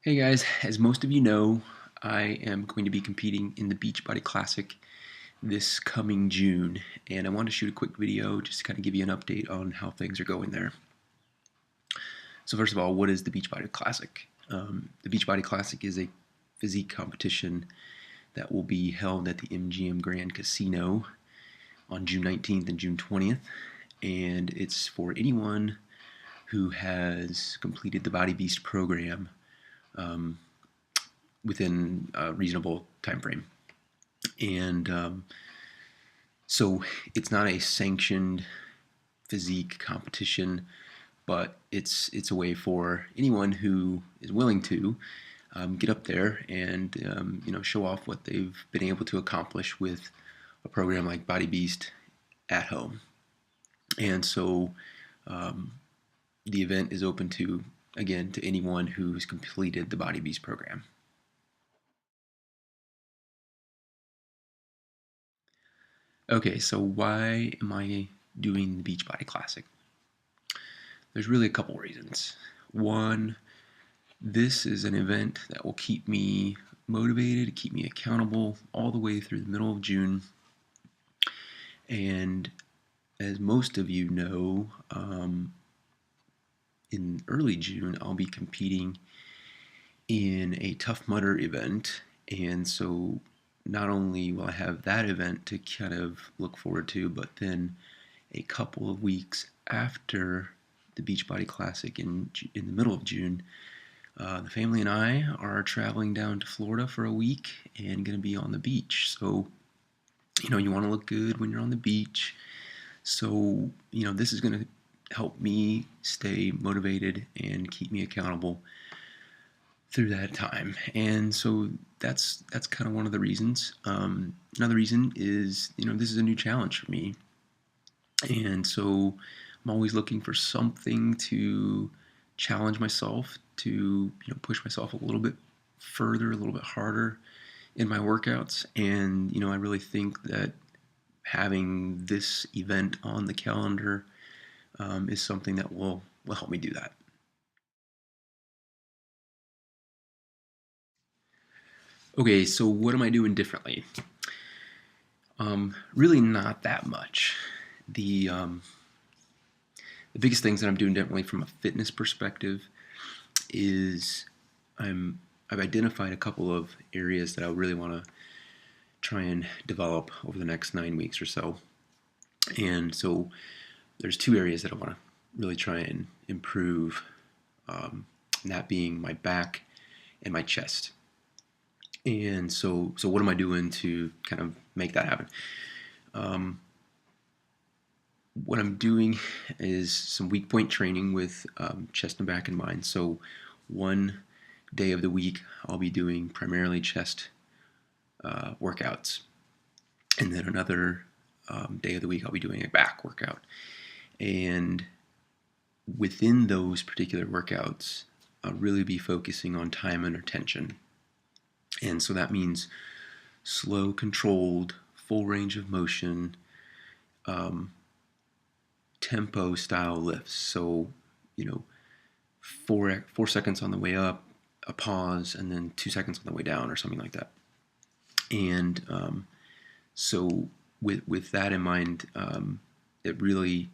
Hey guys, as most of you know, I am going to be competing in the Beachbody Classic this coming June, and I want to shoot a quick video just to kind of give you an update on how things are going there. So first of all, what is the Beachbody Classic? The Beachbody Classic is a physique competition that will be held at the MGM Grand Casino on June 19th and June 20th, and it's for anyone who has completed the Body Beast program um, within a reasonable time frame. And so it's not a sanctioned physique competition, but it's a way for anyone who is willing to get up there and show off what they've been able to accomplish with a program like Body Beast at home. And so the event is open to, again, to anyone who's completed the Body Beast program. Okay, so why am I doing the Beachbody Classic? There's really a couple reasons. One, this is an event that will keep me motivated, keep me accountable all the way through the middle of June. And as most of you know, in early June, I'll be competing in a Tough Mudder event. And so not only will I have that event to kind of look forward to, but then a couple of weeks after the Beachbody Classic in the middle of June, the family and I are traveling down to Florida for a week and going to be on the beach. So, you want to look good when you're on the beach. So, this is going to help me stay motivated and keep me accountable through that time. And so that's kind of one of the reasons. Another reason is, this is a new challenge for me. And so I'm always looking for something to challenge myself, to push myself a little bit further, a little bit harder in my workouts. And I really think that having this event on the calendar is something that will help me do that. Okay, so what am I doing differently? Really not that much. The biggest things that I'm doing differently from a fitness perspective is I've identified a couple of areas that I really want to try and develop over the next 9 weeks or so. And so there's two areas that I want to really try and improve, and that being my back and my chest. And so what am I doing to kind of make that happen? What I'm doing is some weak point training with chest and back in mind. So one day of the week, I'll be doing primarily chest workouts. And then another day of the week, I'll be doing a back workout. And within those particular workouts, I'll really be focusing on time under tension. And so that means slow, controlled, full range of motion, tempo style lifts. So, 4 seconds on the way up, a pause, and then 2 seconds on the way down, or something like that. And so, with that in mind, it really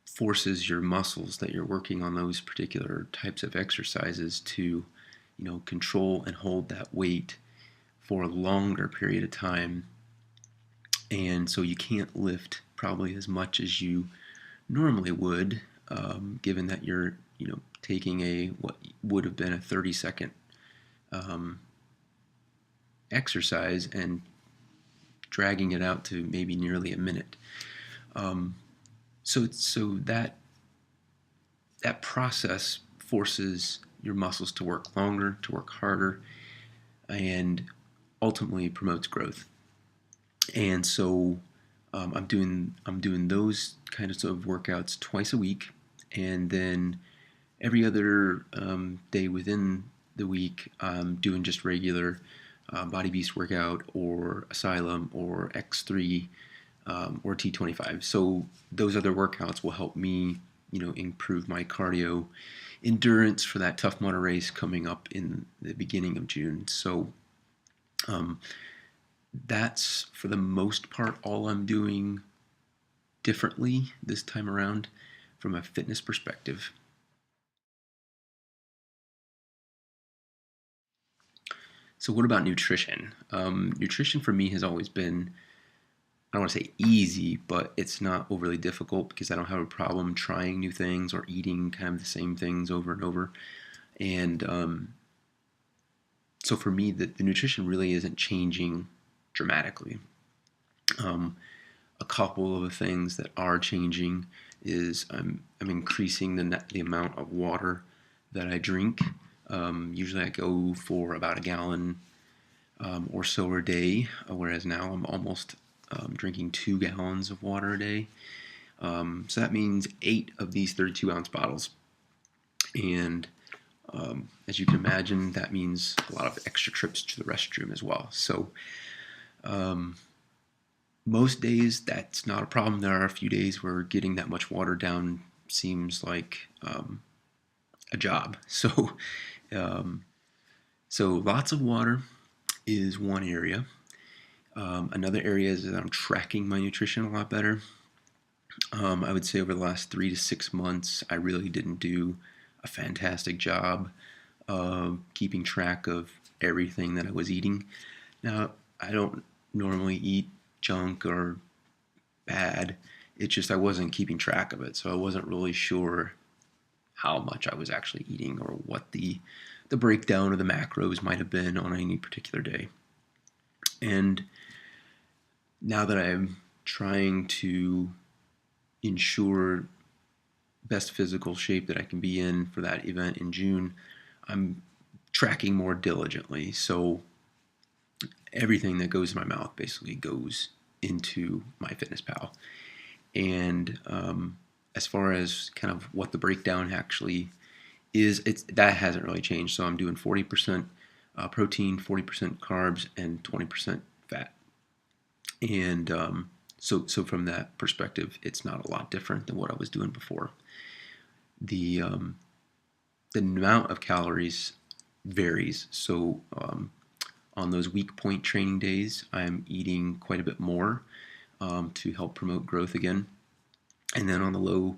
forces your muscles that you're working on those particular types of exercises to, control and hold that weight for a longer period of time. And so you can't lift probably as much as you normally would, given that you're, taking what would have been a 30-second exercise and dragging it out to maybe nearly a minute. So that process forces your muscles to work longer, to work harder, and ultimately promotes growth. And so I'm doing those kinds of workouts twice a week, and then every other day within the week, I'm doing just regular Body Beast workout, or Asylum, or X3, or T25. So those other workouts will help me, improve my cardio endurance for that Tough Mudder race coming up in the beginning of June. So um, that's for the most part all I'm doing differently this time around from a fitness perspective. So what about nutrition? Nutrition for me has always been, I don't want to say easy, but it's not overly difficult because I don't have a problem trying new things or eating kind of the same things over and over. And so for me, the nutrition really isn't changing dramatically. A couple of the things that are changing is I'm increasing the amount of water that I drink. Usually I go for about a gallon or so a day, whereas now I'm almost drinking 2 gallons of water a day. So that means 8 of these 32-ounce bottles. And as you can imagine, that means a lot of extra trips to the restroom as well. So most days that's not a problem. There are a few days where getting that much water down seems like a job. So lots of water is one area. Another area is that I'm tracking my nutrition a lot better. I would say over the last 3 to 6 months, I really didn't do a fantastic job of keeping track of everything that I was eating. Now, I don't normally eat junk or bad. It's just I wasn't keeping track of it, so I wasn't really sure how much I was actually eating or what the breakdown of the macros might have been on any particular day. And now that I'm trying to ensure best physical shape that I can be in for that event in June, I'm tracking more diligently. So everything that goes in my mouth basically goes into MyFitnessPal. And as far as kind of what the breakdown actually is, that hasn't really changed. So I'm doing 40% protein, 40% carbs, and 20% fat. And so from that perspective, it's not a lot different than what I was doing before. The amount of calories varies. So on those weak point training days, I'm eating quite a bit more to help promote growth again. And then on the low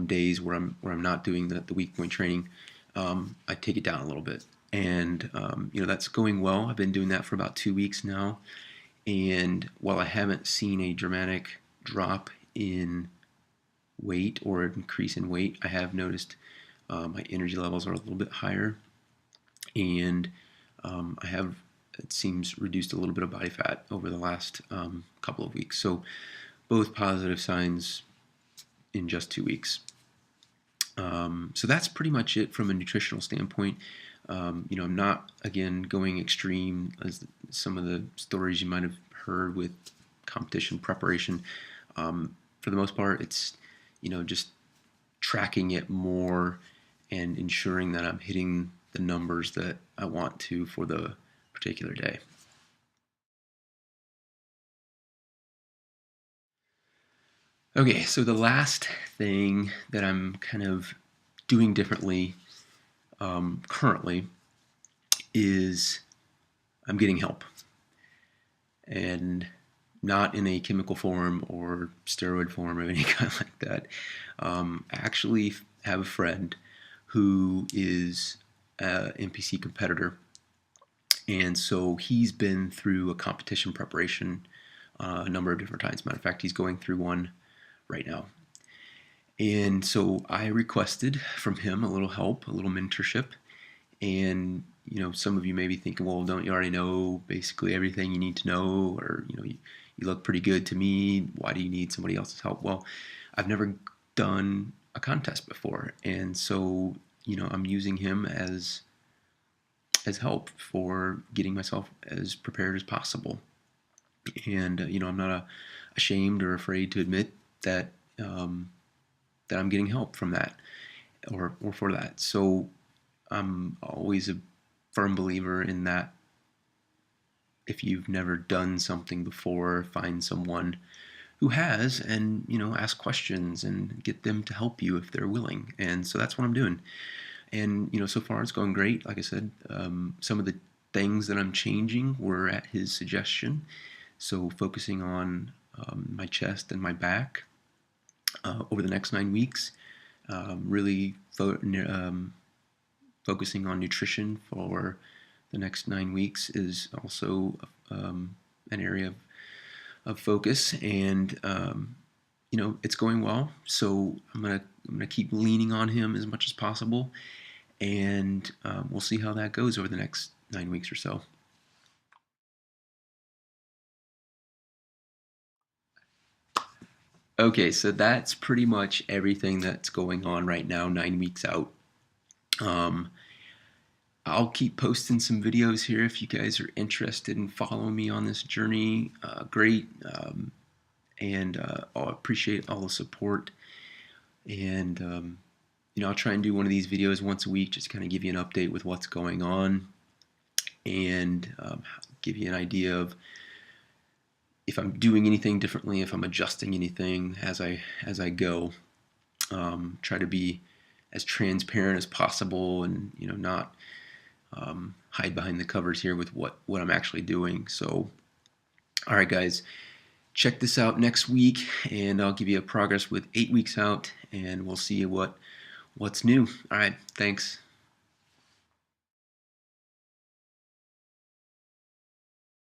days where I'm not doing the weak point training, I take it down a little bit. And that's going well. I've been doing that for about 2 weeks now. And while I haven't seen a dramatic drop in weight or increase in weight, I have noticed my energy levels are a little bit higher, and I have, it seems, reduced a little bit of body fat over the last couple of weeks. So both positive signs in just 2 weeks. So that's pretty much it from a nutritional standpoint. I'm not, again, going extreme as some of the stories you might have heard with competition preparation. For the most part, it's, just tracking it more and ensuring that I'm hitting the numbers that I want to for the particular day. Okay, so the last thing that I'm kind of doing differently currently is I'm getting help. And not in a chemical form or steroid form or any kind like that. I actually have a friend who is an NPC competitor, and so he's been through a competition preparation a number of different times. Matter of fact, he's going through one right now. And so I requested from him a little help, a little mentorship. And some of you may be thinking, well, don't you already know basically everything you need to know? Or you look pretty good to me. Why do you need somebody else's help? Well, I've never done a contest before, and so I'm using him as help for getting myself as prepared as possible. And I'm not ashamed or afraid to admit that that I'm getting help from that or for that. So I'm always a firm believer in that. If you've never done something before, find someone who has, and ask questions and get them to help you if they're willing. And so that's what I'm doing. And so far it's going great. Like I said, some of the things that I'm changing were at his suggestion. So focusing on my chest and my back over the next 9 weeks. Really focusing on nutrition for the next 9 weeks is also an area of focus, and it's going well. So I'm gonna keep leaning on him as much as possible, and we'll see how that goes over the next 9 weeks or so. Okay, so that's pretty much everything that's going on right now, 9 weeks out. Um, I'll keep posting some videos here if you guys are interested in following me on this journey. Great. And I'll appreciate all the support. And, I'll try and do one of these videos once a week, just kind of give you an update with what's going on, and give you an idea of if I'm doing anything differently, if I'm adjusting anything as I go. Try to be as transparent as possible, and not hide behind the covers here with what I'm actually doing. So, all right, guys, check this out next week, and I'll give you a progress with 8 weeks out, and we'll see what's new. All right, thanks.